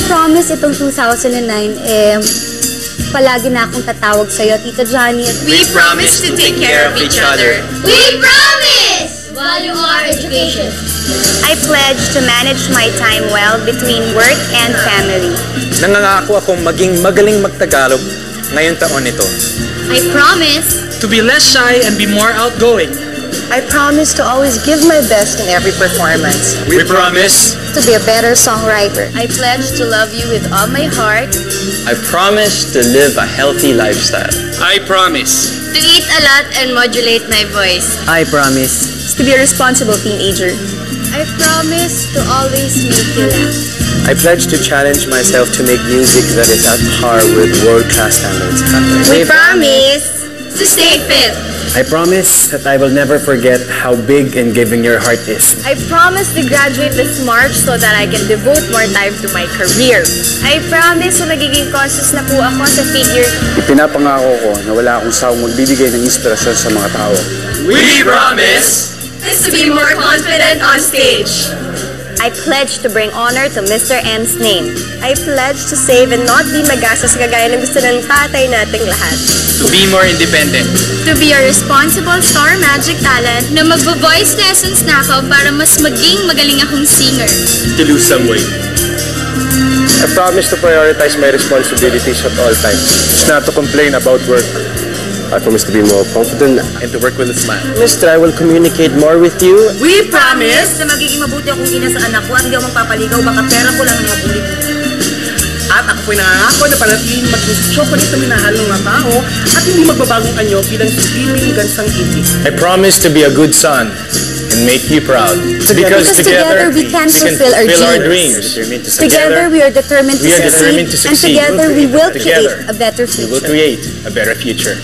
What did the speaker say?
promise itong 2009, palagi na akong tatawag sa'yo, Tita Johnny. We promise to take care of each other. We promise! Value our education. I pledge to manage my time well between work and family. Nangangako akong maging magaling magtagalog ngayong taon ito. I promise To be less shy and be more outgoing. I promise to always give my best in every performance. We promise. To be a better songwriter. I pledge to love you with all my heart. I promise to live a healthy lifestyle. I promise. to eat a lot and modulate my voice. I promise To be a responsible teenager. I promise to always make you laugh. I pledge to challenge myself to make music that is at par with world-class standards. We promise to stay fit. I promise that I will never forget how big and giving your heart is. I promise to graduate this March so that I can devote more time to my career. I promise na magiging conscious na po ako sa figure. Ipinapangako ko na wala akong sawang magbibigay ng inspirasyon sa mga tao. We promise Is to be more confident on stage. I pledge to bring honor to Mr. M's name. I pledge to save and not be magastos kagaya ng gusto ng tatay nating lahat. to be more independent. To be a responsible star magic talent na magvo-voice lessons na ako para mas maging magaling akong singer. To lose some weight. I promise to prioritize my responsibilities at all times. It's not to complain about work. I promise to be more confident. And to work with a smile. Mister, I will communicate more with you. We promise Na magiging mabuti akong ina sa anak ko at hindi ako magpapaligaw, baka pera ko lang ang mabulit. at ako po'y nangangako na panatiling maging chocolate na minahal ng mga tao at hindi magbabagong anyo bilang subiling gansang ibig. I promise to be a good son and make you proud. Because together we can fulfill our dreams. Together we are determined to we are determined to succeed. And succeed. together we will Together create a better we will future. create a better future.